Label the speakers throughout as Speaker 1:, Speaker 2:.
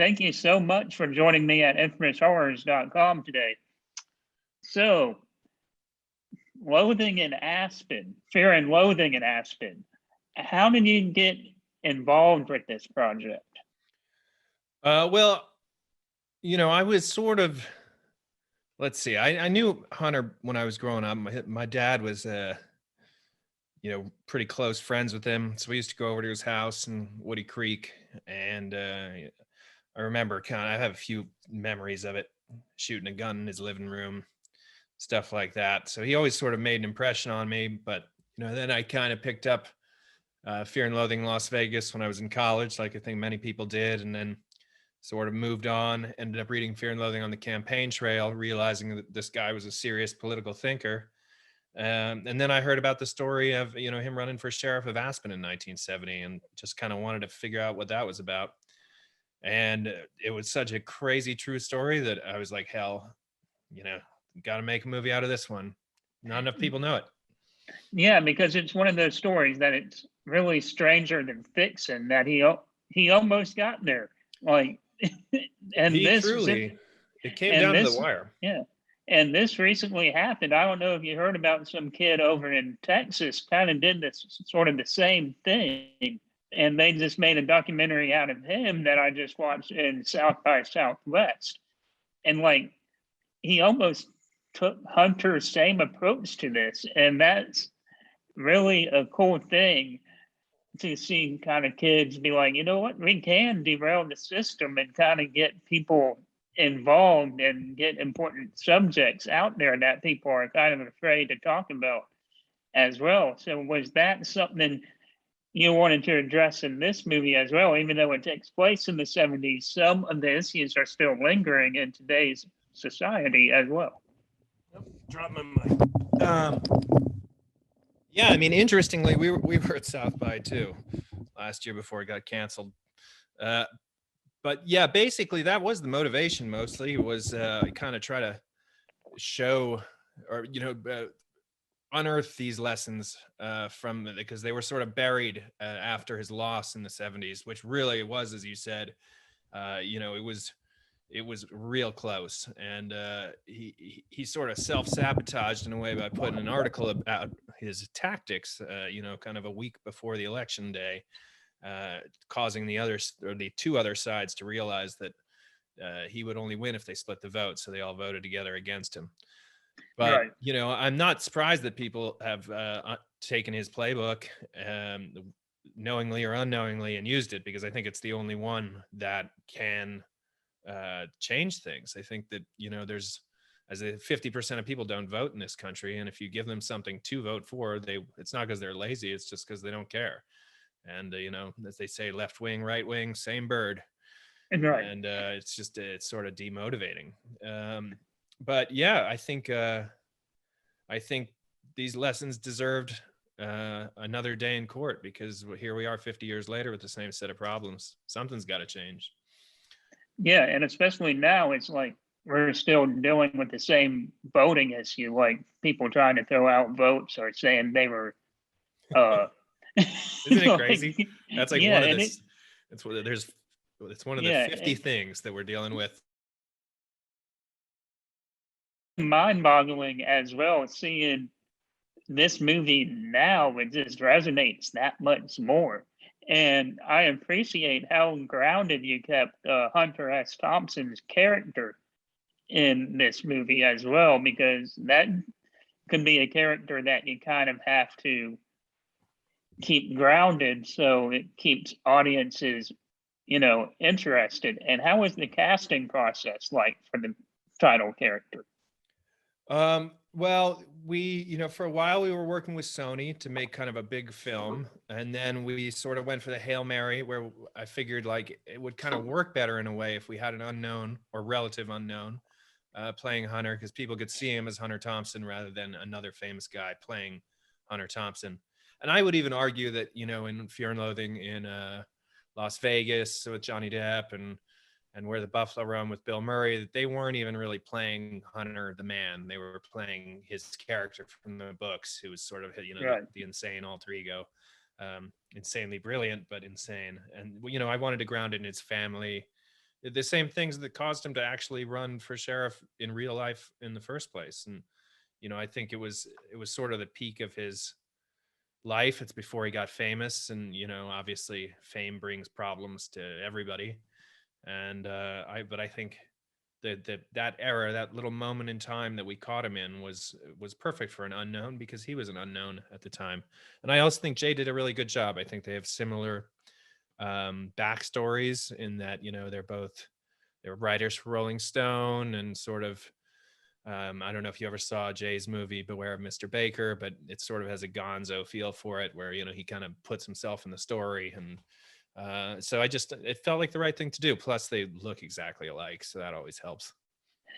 Speaker 1: Thank you so much for joining me at infamoushorrors.com today. So, Loathing in Aspen, Fear and Loathing in Aspen. How did you get involved with this project?
Speaker 2: Well, I was sort of, let's see, I knew Hunter when I was growing up. My dad was, pretty close friends with him. So we used to go over to his house in Woody Creek. And I remember I have a few memories of it, shooting a gun in his living room, stuff like that. So he always sort of made an impression on me. But, then I kind of picked up Fear and Loathing in Las Vegas when I was in college, like I think many people did. And then sort of moved on, ended up reading Fear and Loathing on the campaign trail, realizing that this guy was a serious political thinker. And then I heard about the story of, him running for Sheriff of Aspen in 1970 and just kind of wanted to figure out what that was about. And it was such a crazy true story that I was like, hell, got to make a movie out of this one. Not enough people know it.
Speaker 1: Yeah, because it's one of those stories that it's really stranger than fiction, that he almost got there. Like, and
Speaker 2: it came down to the wire.
Speaker 1: Yeah. And this recently happened. I don't know if you heard about some kid over in Texas kind of did this sort of the same thing. And they just made a documentary out of him that I just watched in South by Southwest. And like, he almost took Hunter's same approach to this. And that's really a cool thing to see kind of kids be like, you know what, we can derail the system and kind of get people involved and get important subjects out there that people are kind of afraid to talk about as well. So was that something you wanted to address in this movie as well? Even though it takes place in the 70s, some of the issues are still lingering in today's society as well.
Speaker 2: Drop my mic. Yeah, I mean, interestingly, we were at South by too last year before it got canceled. But yeah, basically that was the motivation. Mostly was kind of try to show or unearth these lessons from, because they were sort of buried after his loss in the 70s, which really was, as you said, it was real close. And he sort of self-sabotaged in a way by putting an article about his tactics, kind of a week before the election day, causing the two other sides to realize that he would only win if they split the vote. So they all voted together against him. But,
Speaker 1: right.
Speaker 2: I'm not surprised that people have taken his playbook knowingly or unknowingly and used it, because I think it's the only one that can change things. I think that, there's, as 50% of people don't vote in this country. And if you give them something to vote for, it's not because they're lazy, it's just because they don't care. And, as they say, left wing, right wing, same bird.
Speaker 1: Right.
Speaker 2: And it's sort of demotivating. But yeah, I think these lessons deserved another day in court, because here we are 50 years later with the same set of problems. Something's got to change.
Speaker 1: Yeah, and especially now, it's like we're still dealing with the same voting issue, like people trying to throw out votes or saying they were
Speaker 2: Isn't it crazy? That's like one of the it's one of the 50 things that we're dealing with.
Speaker 1: Mind-boggling as well, seeing this movie now, it just resonates that much more. And I appreciate how grounded you kept Hunter S. Thompson's character in this movie as well, because that could be a character that you kind of have to keep grounded so it keeps audiences, interested. And how was the casting process like for the title character?
Speaker 2: Well, we, for a while we were working with Sony to make kind of a big film. And then we sort of went for the Hail Mary, where I figured like it would kind of work better in a way if we had an unknown or relative unknown playing Hunter, because people could see him as Hunter Thompson rather than another famous guy playing Hunter Thompson. And I would even argue that, in Fear and Loathing in Las Vegas with Johnny Depp and Where the Buffalo Roam with Bill Murray, that they weren't even really playing Hunter the man. They were playing his character from the books, who was sort of,
Speaker 1: Right.
Speaker 2: the insane alter ego, insanely brilliant, but insane. And, I wanted to ground it in his family the same things that caused him to actually run for sheriff in real life in the first place. And I think it was sort of the peak of his life. It's before he got famous, and obviously fame brings problems to everybody. And I think that era, that little moment in time that we caught him in, was perfect for an unknown, because he was an unknown at the time. And I also think Jay did a really good job. I think they have similar backstories in that they were writers for Rolling Stone, and sort of I don't know if you ever saw Jay's movie Beware of Mr. Baker, but it sort of has a gonzo feel for it, where he kind of puts himself in the story. And so it felt like the right thing to do. Plus they look exactly alike, so that always helps.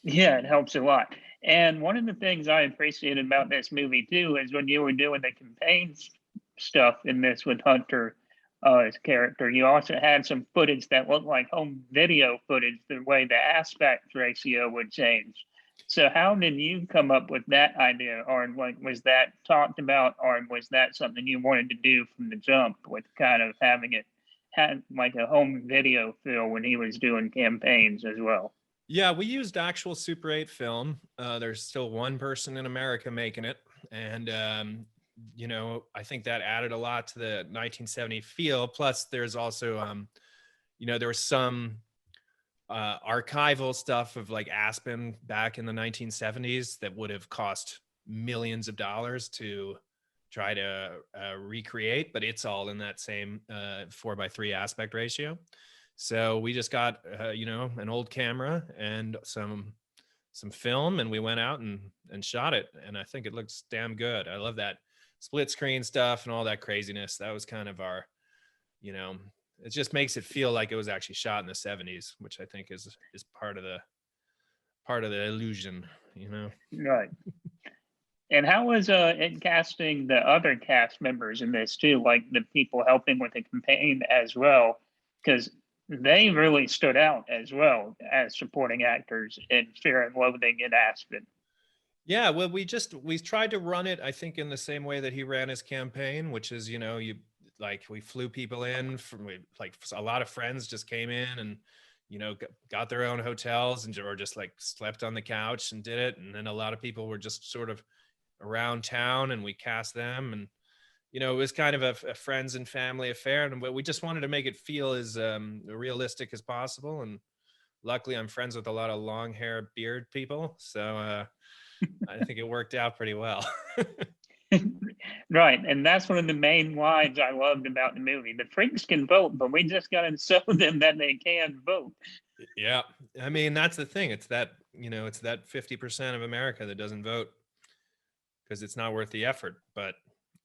Speaker 1: Yeah, it helps a lot. And one of the things I appreciated about this movie too is when you were doing the campaigns stuff in this with Hunter, his character, you also had some footage that looked like home video footage, the way the aspect ratio would change. So how did you come up with that idea? Or like, was that talked about, or was that something you wanted to do from the jump, with kind of having it had like a home video feel when he was doing campaigns as well?
Speaker 2: Yeah, we used actual Super 8 film. There's still one person in America making it. And, I think that added a lot to the 1970 feel. Plus, there's also, there was some archival stuff of like Aspen back in the 1970s that would have cost millions of dollars to try to recreate, but it's all in that same 4:3 aspect ratio. So we just got an old camera and some film, and we went out and shot it, and I think it looks damn good. I love that split screen stuff and all that craziness. That was kind of our, it just makes it feel like it was actually shot in the 70s, which I think is part of the illusion.
Speaker 1: Right. And how was it casting the other cast members in this too, like the people helping with the campaign as well? Because they really stood out as well as supporting actors in Fear and Loathing in Aspen.
Speaker 2: Yeah, well, we tried to run it, I think, in the same way that he ran his campaign, which is, we flew people in like a lot of friends just came in and, got their own hotels or just like slept on the couch and did it. And then a lot of people were just sort of around town, and we cast them. And, it was kind of a friends and family affair. And we just wanted to make it feel as realistic as possible. And luckily I'm friends with a lot of long hair beard people. So, I think it worked out pretty well.
Speaker 1: Right. And that's one of the main lines I loved about the movie. The freaks can vote, but we just got to show them that they can vote.
Speaker 2: Yeah. I mean, that's the thing. It's that 50% of America that doesn't vote because it's not worth the effort. But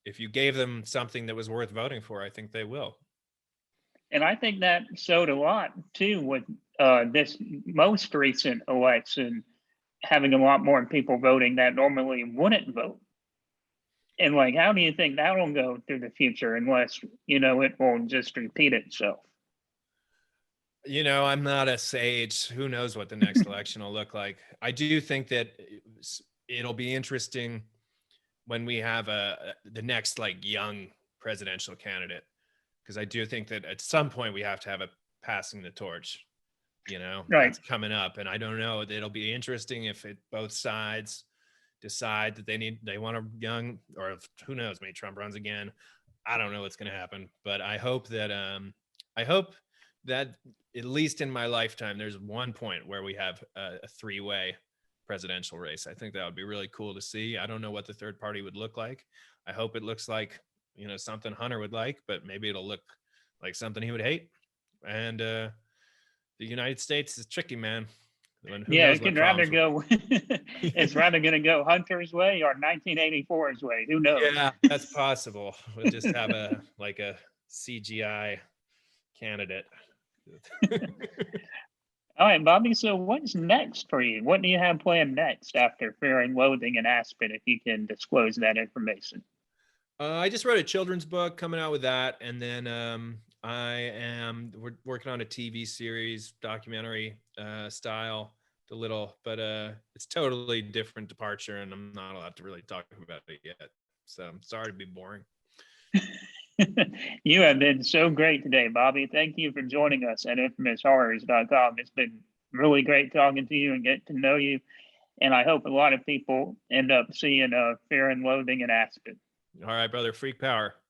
Speaker 2: if you gave them something that was worth voting for, I think they will.
Speaker 1: And I think that showed a lot too with this most recent election, having a lot more people voting that normally wouldn't vote. And like, how do you think that'll go through the future unless, it will just repeat itself?
Speaker 2: I'm not a sage. Who knows what the next election will look like? I do think that it'll be interesting when we have the next like young presidential candidate, because I do think that at some point we have to have a passing the torch.
Speaker 1: Right.
Speaker 2: That's coming up, and I don't know. It'll be interesting if both sides decide that they want a young, or if, who knows, maybe Trump runs again. I don't know what's going to happen, but I hope that at least in my lifetime, there's one point where we have a three-way presidential race. I think that would be really cool to see. I don't know what the third party would look like. I hope it looks like, something Hunter would like, but maybe it'll look like something he would hate. And the United States is tricky, man.
Speaker 1: Yeah, it could rather go. It's rather going to go Hunter's way or 1984's way. Who knows?
Speaker 2: Yeah, that's possible. We'll just have a CGI candidate.
Speaker 1: All right, Bobby. So what's next for you? What do you have planned next after Fear and Loathing in Aspen, if you can disclose that information?
Speaker 2: I just wrote a children's book, coming out with that. And then we're working on a TV series, documentary style, but it's totally different departure, and I'm not allowed to really talk about it yet. So I'm sorry to be boring.
Speaker 1: You have been so great today, Bobby. Thank you for joining us at infamoushorrors.com. It's been really great talking to you and getting to know you. And I hope a lot of people end up seeing Fear and Loathing in Aspen.
Speaker 2: All right, brother. Freak power.